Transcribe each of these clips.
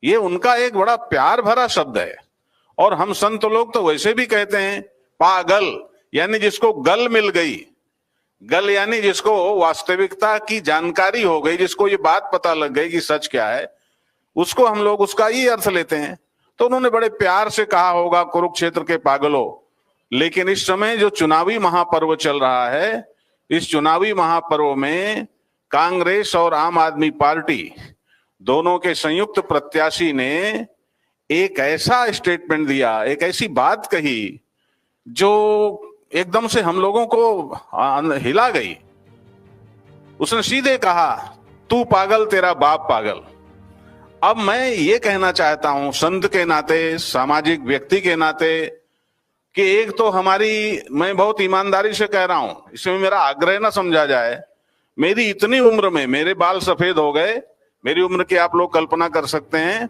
ये उनका एक बड़ा प्यार भरा शब्द है। और हम संत लोग तो वैसे भी कहते हैं पागल, यानी जिसको गल मिल गई। गल यानी जिसको वास्तविकता की जानकारी हो गई, जिसको ये बात पता लग गई कि सच क्या है, उसको हम लोग उसका ही अर्थ लेते हैं। तो उन्होंने बड़े प्यार से कहा होगा कुरुक्षेत्र के पागलों। लेकिन इस समय जो चुनावी महापर्व चल रहा है, इस चुनावी महापर्व में कांग्रेस और आम आदमी पार्टी दोनों के संयुक्त प्रत्याशी ने एक ऐसा स्टेटमेंट दिया, एक ऐसी बात कही जो एकदम से हम लोगों को हिला गई। उसने सीधे कहा, तू पागल तेरा बाप पागल। अब मैं ये कहना चाहता हूं संत के नाते, सामाजिक व्यक्ति के नाते, कि एक तो मैं बहुत ईमानदारी से कह रहा हूं, इसमें मेरा आग्रह ना समझा जाए, मेरी इतनी उम्र में मेरे बाल सफेद हो गए, मेरी उम्र की आप लोग कल्पना कर सकते हैं,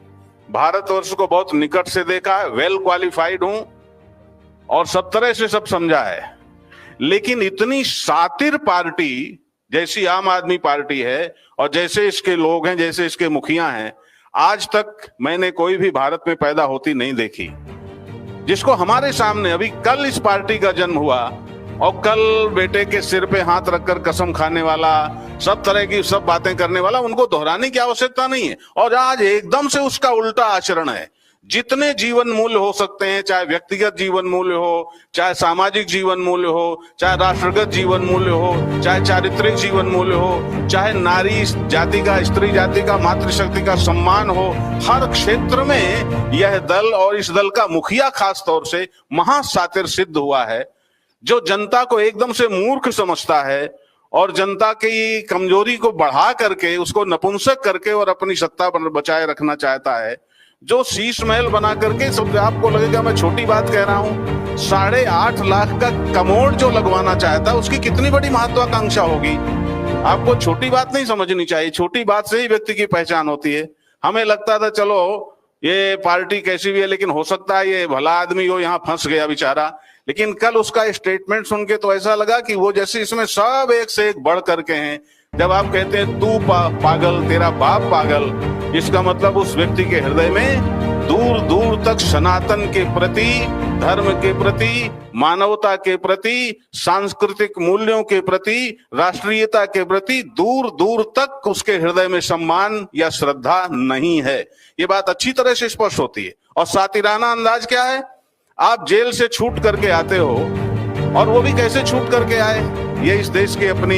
भारतवर्ष को बहुत निकट से देखा है, वेल क्वालिफाइड हूं और सब तरह से सब समझा है। लेकिन इतनी शातिर पार्टी जैसी आम आदमी पार्टी है और जैसे इसके लोग हैं, जैसे इसके मुखिया हैं, आज तक मैंने कोई भी भारत में पैदा होती नहीं देखी। जिसको हमारे सामने अभी कल इस पार्टी का जन्म हुआ और कल बेटे के सिर पे हाथ रखकर कसम खाने वाला, सब तरह की सब बातें करने वाला, उनको दोहराने की आवश्यकता नहीं है। और आज एकदम से उसका उल्टा आचरण है। जितने जीवन मूल्य हो सकते हैं, चाहे व्यक्तिगत जीवन मूल्य हो, चाहे सामाजिक जीवन मूल्य हो, चाहे राष्ट्रगत जीवन मूल्य हो, चाहे चारित्रिक जीवन मूल्य हो, चाहे नारी जाति का, स्त्री जाति का, मातृशक्ति का सम्मान हो, हर क्षेत्र में यह दल और इस दल का मुखिया खास तौर से महाशातिर सिद्ध हुआ है, जो जनता को एकदम से मूर्ख समझता है और जनता की कमजोरी को बढ़ा करके, उसको नपुंसक करके और अपनी सत्ता बचाए रखना चाहता है। जो शीश महल बना करके, सब आपको लगेगा मैं छोटी बात कह रहा हूं, 8.5 लाख का कमोड जो लगवाना चाहता है, उसकी कितनी बड़ी महत्वाकांक्षा होगी। आपको छोटी बात नहीं समझनी चाहिए, छोटी बात से ही व्यक्ति की पहचान होती है। हमें लगता था चलो ये पार्टी कैसी भी है, लेकिन हो सकता है ये भला आदमी हो, यहाँ फंस गया बेचारा। लेकिन कल उसका स्टेटमेंट सुन के तो ऐसा लगा कि वो जैसे इसमें सब एक से एक बढ़ करके हैं। जब आप कहते हैं तू पागल तेरा बाप पागल, इसका मतलब उस व्यक्ति के हृदय में दूर दूर तक सनातन के प्रति, धर्म के प्रति, मानवता के प्रति, सांस्कृतिक मूल्यों के प्रति, राष्ट्रीयता के प्रति दूर दूर तक उसके हृदय में सम्मान या श्रद्धा नहीं है। ये बात अच्छी तरह से स्पष्ट होती है। और सातिराना अंदाज क्या है, आप जेल से छूट करके आते हो, और वो भी कैसे छूट करके आए, ये इस देश की अपनी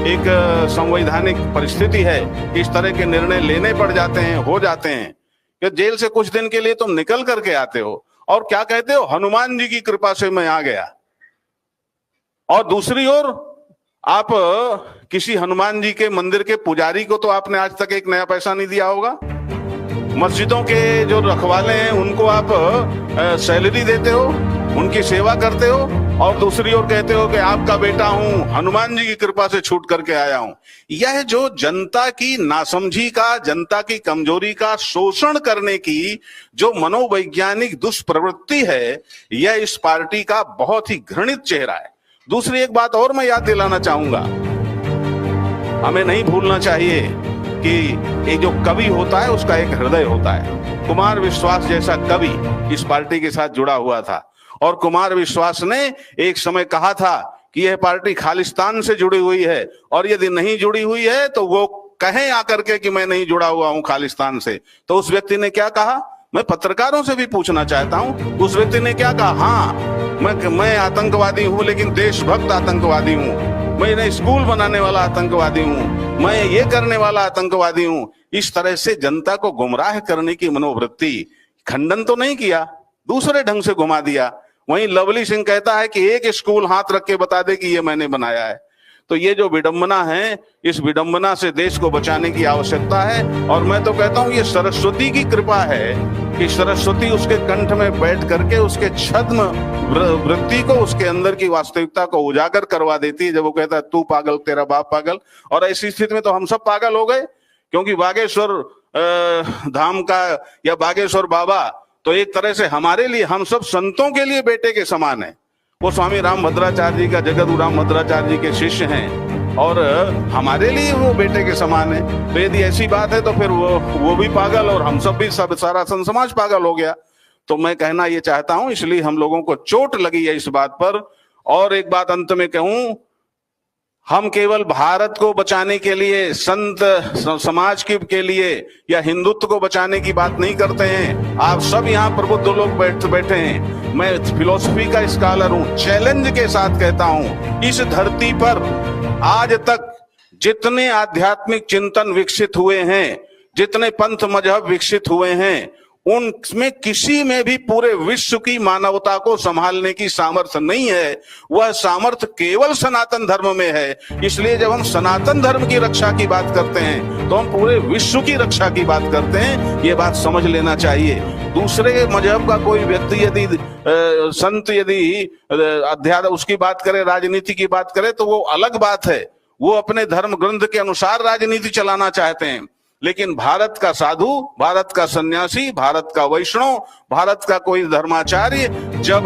एक संवैधानिक परिस्थिति है कि इस तरह के निर्णय लेने पड़ जाते हैं, हो जाते हैं कि जेल से कुछ दिन के लिए तुम निकल करके आते हो और क्या कहते हो, हनुमान जी की कृपा से मैं आ गया। और दूसरी ओर आप किसी हनुमान जी के मंदिर के पुजारी को तो आपने आज तक एक नया पैसा नहीं दिया होगा। मस्जिदों के जो रखवाले हैं उनको आप सैलरी देते हो, उनकी सेवा करते हो, और दूसरी ओर कहते हो कि आपका बेटा हूं, हनुमान जी की कृपा से छूट करके आया हूं। यह जो जनता की नासमझी का, जनता की कमजोरी का शोषण करने की जो मनोवैज्ञानिक दुष्प्रवृत्ति है, यह इस पार्टी का बहुत ही घृणित चेहरा है। दूसरी एक बात और मैं याद दिलाना चाहूंगा, हमें नहीं भूलना चाहिए कि एक जो कवि होता है उसका एक हृदय होता है। कुमार विश्वास जैसा कवि इस पार्टी के साथ जुड़ा हुआ था, और कुमार विश्वास ने एक समय कहा था कि यह पार्टी खालिस्तान से जुड़ी हुई है, और यदि नहीं जुड़ी हुई है तो वो कहें आकर के कि मैं नहीं जुड़ा हुआ हूं खालिस्तान से। तो उस व्यक्ति ने क्या कहा, मैं पत्रकारों से भी पूछना चाहता हूं, उस व्यक्ति ने क्या कहा, हाँ मैं आतंकवादी हूं, लेकिन देशभक्त आतंकवादी हूं, मैं स्कूल बनाने वाला आतंकवादी हूं, मैं ये करने वाला आतंकवादी हूं। इस तरह से जनता को गुमराह करने की मनोवृत्ति, खंडन तो नहीं किया, दूसरे ढंग से घुमा दिया। वहीं लवली सिंह कहता है कि एक स्कूल हाथ रख के बता दे कि ये मैंने बनाया है। तो ये जो विडंबना है, इस विडंबना से देश को बचाने की आवश्यकता है। और मैं तो कहता हूं ये सरस्वती की कृपा है कि सरस्वती उसके कंठ में बैठ करके उसके छद्म वृत्ति को, उसके अंदर की वास्तविकता को उजागर करवा देती है, जब वो कहता है तू पागल तेरा बाप पागल। और ऐसी स्थिति में तो हम सब पागल हो गए, क्योंकि बागेश्वर धाम का या बागेश्वर बाबा तो एक तरह से हमारे लिए, हम सब संतों के लिए बेटे के समान है। वो स्वामी राम भद्राचार्य जी का, जगत राम भद्राचार्य जी के शिष्य हैं। और हमारे लिए वो बेटे के समान है। तो यदि ऐसी बात है तो फिर वो भी पागल और हम सब भी, सब सारा संत समाज पागल हो गया। तो मैं कहना ये चाहता हूं, इसलिए हम लोगों को चोट लगी है इस बात पर। और एक बात अंत में कहूं, हम केवल भारत को बचाने के लिए, संत समाज के लिए या हिंदुत्व को बचाने की बात नहीं करते हैं। आप सब यहाँ प्रबुद्ध लोग बैठे हैं। मैं फिलोसफी का स्कॉलर हूं, चैलेंज के साथ कहता हूं, इस धरती पर आज तक जितने आध्यात्मिक चिंतन विकसित हुए हैं, जितने पंथ मजहब विकसित हुए हैं, उनमें किसी में भी पूरे विश्व की मानवता को संभालने की सामर्थ्य नहीं है। वह सामर्थ्य केवल सनातन धर्म में है। इसलिए जब हम सनातन धर्म की रक्षा की बात करते हैं तो हम पूरे विश्व की रक्षा की बात करते हैं। ये बात समझ लेना चाहिए। दूसरे मजहब का कोई व्यक्ति यदि संत यदि अध्यात्म उसकी बात करे, राजनीति की बात करे, तो वो अलग बात है। वो अपने धर्म ग्रंथ के अनुसार राजनीति चलाना चाहते हैं। लेकिन भारत का साधु, भारत का सन्यासी, भारत का वैष्णव, भारत का कोई धर्माचार्य जब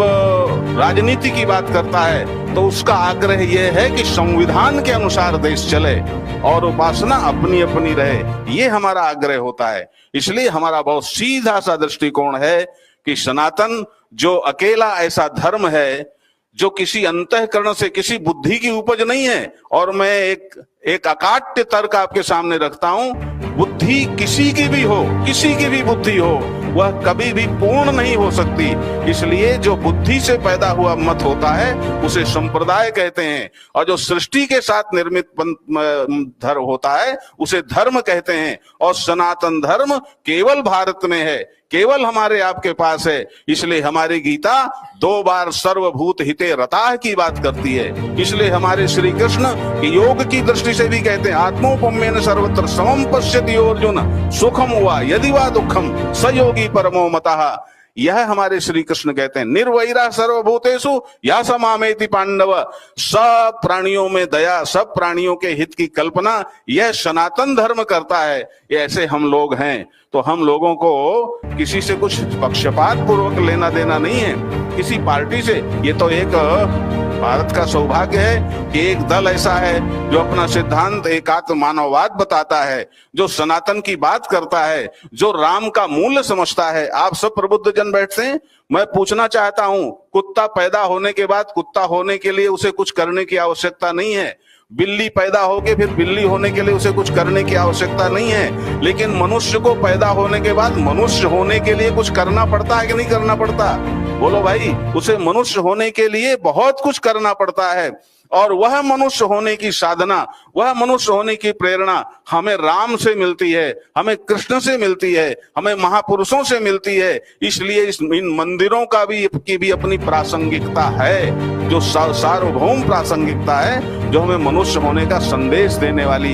राजनीति की बात करता है तो उसका आग्रह यह है कि संविधान के अनुसार देश चले और उपासना अपनी अपनी रहे। ये हमारा आग्रह होता है। इसलिए हमारा बहुत सीधा सा दृष्टिकोण है कि सनातन जो अकेला ऐसा धर्म है जो किसी अंतःकरण से, किसी बुद्धि की उपज नहीं है। और मैं एक अकाट्य तर्क आपके सामने रखता हूं, बुद्धि किसी की भी हो, किसी की भी बुद्धि हो, वह कभी भी पूर्ण नहीं हो सकती। इसलिए जो बुद्धि से पैदा हुआ मत होता है उसे संप्रदाय कहते हैं, और जो सृष्टि के साथ निर्मित धर्म होता है उसे धर्म कहते हैं। और सनातन धर्म केवल भारत में है, केवल हमारे आपके पास है। इसलिए हमारी गीता 2 बार सर्वभूत हिते रताः की बात करती है। इसलिए हमारे श्री कृष्ण योग की दृष्टि से भी कहते हैं, आत्मोपम्येन सर्वत्र समम पश्यति अर्जुन, सुखम वा यदि वा दुखम स योगी परमो मतः। यह हमारे श्री कृष्ण कहते हैं। निर्वैरा सर्वभूतेषु या समामेति पांडव, सब प्राणियों में दया, सब प्राणियों के हित की कल्पना, यह सनातन धर्म करता है। ऐसे हम लोग हैं। तो हम लोगों को किसी से कुछ पक्षपात पूर्वक लेना देना नहीं है, किसी पार्टी से। ये तो एक भारत का सौभाग्य है कि एक दल ऐसा है जो अपना सिद्धांत एकात्म मानववाद बताता है, जो सनातन की बात करता है, जो राम का मूल्य समझता है। आप सब प्रबुद्ध जन बैठते हैं। मैं पूछना चाहता हूं, कुत्ता पैदा होने के बाद कुत्ता होने के लिए उसे कुछ करने की आवश्यकता नहीं है। बिल्ली पैदा होके फिर बिल्ली होने के लिए उसे कुछ करने की आवश्यकता नहीं है। लेकिन मनुष्य को पैदा होने के बाद मनुष्य होने के लिए कुछ करना पड़ता है कि नहीं करना पड़ता? बोलो भाई, उसे मनुष्य होने के लिए बहुत कुछ करना पड़ता है। और वह मनुष्य होने की साधना, वह मनुष्य होने की प्रेरणा हमें राम से मिलती है, हमें कृष्ण से मिलती है, हमें महापुरुषों से मिलती है। इसलिए इन मंदिरों का भी अपनी प्रासंगिकता है, जो सार्वभौम प्रासंगिकता है, जो हमें मनुष्य होने का संदेश देने वाली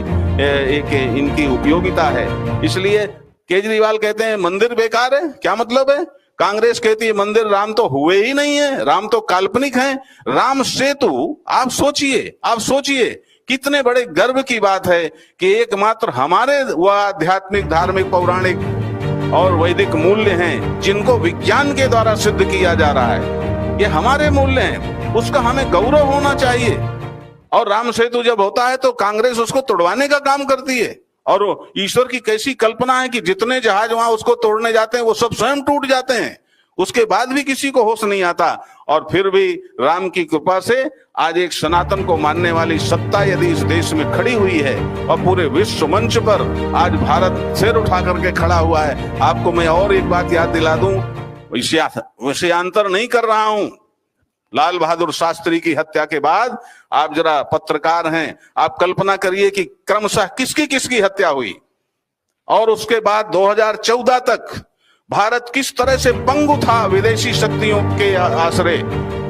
एक इनकी उपयोगिता है। इसलिए केजरीवाल कहते हैं मंदिर बेकार है। क्या मतलब है? कांग्रेस कहती है मंदिर राम तो हुए ही नहीं है, राम तो काल्पनिक हैं। राम सेतु, आप सोचिए कितने बड़े गर्व की बात है कि एकमात्र हमारे वह आध्यात्मिक, धार्मिक, पौराणिक और वैदिक मूल्य हैं जिनको विज्ञान के द्वारा सिद्ध किया जा रहा है। ये हमारे मूल्य हैं, उसका हमें गौरव होना चाहिए। और राम सेतु जब होता है तो कांग्रेस उसको तोड़वाने का काम करती है। और ईश्वर की कैसी कल्पना है कि जितने जहाज वहां उसको तोड़ने जाते हैं वो सब स्वयं टूट जाते हैं, उसके बाद भी किसी को होश नहीं आता। और फिर भी राम की कृपा से आज एक सनातन को मानने वाली सत्ता यदि इस देश में खड़ी हुई है और पूरे विश्व मंच पर आज भारत सिर उठा करके खड़ा हुआ है। आपको मैं और एक बात याद दिला दूं, विषयांतर नहीं कर रहा हूं। लाल बहादुर शास्त्री की हत्या के बाद आप जरा पत्रकार हैं, आप कल्पना करिए कि क्रमशः किसकी किसकी हत्या हुई। और उसके बाद 2014 तक भारत किस तरह से पंगु था विदेशी शक्तियों के आश्रय।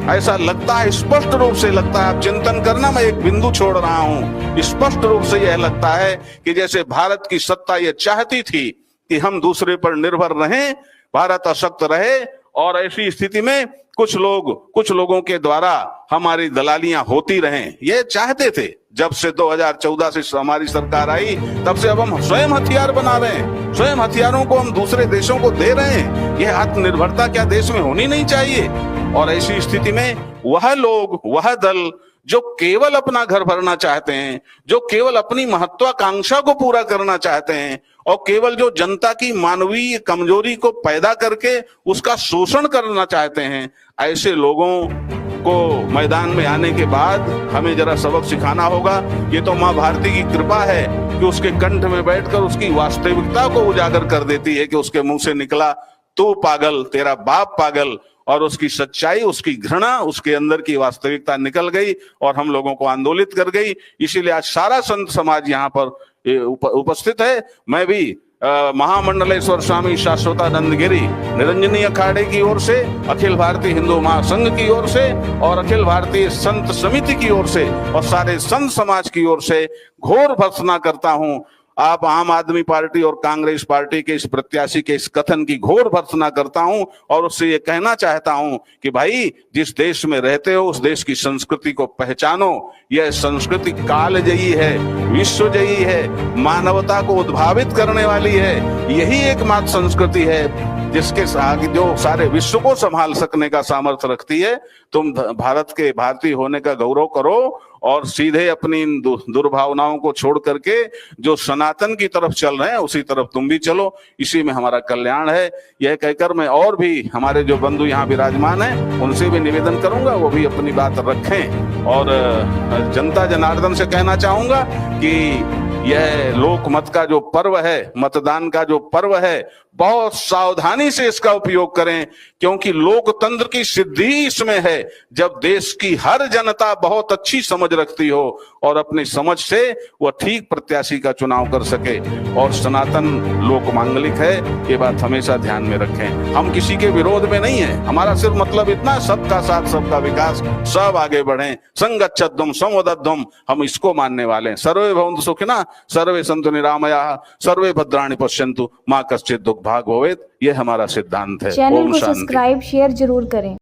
ऐसा लगता है, स्पष्ट रूप से लगता है, आप चिंतन करना, मैं एक बिंदु छोड़ रहा हूं, स्पष्ट रूप से यह लगता है कि जैसे भारत की सत्ता यह चाहती थी कि हम दूसरे पर निर्भर रहें, भारत अशक्त रहे। और ऐसी स्थिति में कुछ लोगों के द्वारा हमारी दलालियां होती रहें, ये चाहते थे। जब से 2014 से हमारी सरकार आई तब से अब हम स्वयं हथियार बना रहे हैं, स्वयं हथियारों को हम दूसरे देशों को दे रहे हैं। यह आत्मनिर्भरता क्या देश में होनी नहीं चाहिए? और ऐसी स्थिति में वह लोग, वह दल जो केवल अपना घर भरना चाहते हैं, जो केवल अपनी महत्वाकांक्षा को पूरा करना चाहते हैं और केवल जो जनता की मानवीय कमजोरी को पैदा करके उसका शोषण करना चाहते हैं, ऐसे लोगों को मैदान में आने के बाद हमें जरा सबक सिखाना होगा। ये तो मां भारती की कृपा है कि उसके कंठ में बैठकर उसकी वास्तविकता को उजागर कर देती है कि उसके मुंह से निकला तू पागल, तेरा बाप पागल, और उसकी सच्चाई, उसकी घृणा, उसके अंदर की वास्तविकता निकल गई और हम लोगों को आंदोलित कर गई। इसीलिए आज सारा संत समाज यहाँ पर उपस्थित है। मैं भी महामंडलेश्वर स्वामी शाश्वतानंद गिरी निरंजनी अखाड़े की ओर से, अखिल भारतीय हिंदू महासंघ की ओर से और अखिल भारतीय संत समिति की ओर से और सारे संत समाज की ओर से घोर भर्त्सना करता हूं। आप आम आदमी पार्टी और कांग्रेस पार्टी के इस प्रत्याशी के इस कथन की घोर भर्त्सना करता हूं और उससे ये कहना चाहता हूं कि भाई, जिस देश में रहते हो उस देश की संस्कृति को पहचानो। यह संस्कृति कालजयी है, विश्वजयी है, मानवता को उद्भावित करने वाली है। यही एकमात्र संस्कृति है जिसके जो सारे विश्व को संभाल सकने का सामर्थ्य रखती है। तुम भारत के भारतीय होने का गौरव करो और सीधे अपनी दुर्भावनाओं को छोड़ करके जो सनातन की तरफ चल रहे हैं उसी तरफ तुम भी चलो। इसी में हमारा कल्याण है। यह कहकर मैं और भी हमारे जो बंधु यहाँ विराजमान हैं उनसे भी निवेदन करूंगा वो भी अपनी बात रखें और जनता जनार्दन से कहना चाहूंगा कि यह लोकमत का जो पर्व है, मतदान का जो पर्व है, बहुत सावधानी से इसका उपयोग करें, क्योंकि लोकतंत्र की सिद्धि इसमें है जब देश की हर जनता बहुत अच्छी समझ रखती हो और अपनी समझ से वह ठीक प्रत्याशी का चुनाव कर सके। और सनातन लोक मांगलिक है, ये बात हमेशा ध्यान में रखें। हम किसी के विरोध में नहीं है, हमारा सिर्फ मतलब इतना, सबका साथ सबका विकास, सब आगे बढ़े, संगच्छध्वम संवदध्वम, हम इसको मानने वाले हैं। सर्वे भवन्तु सुखिनः, सर्वे सन्तु निरामयाः, सर्वे भद्राणि पश्यन्तु, मां कश्चित् दुःख भाग् भवेत्। ये हमारा सिद्धांत है। चैनल को सब्सक्राइब शेयर जरूर करें।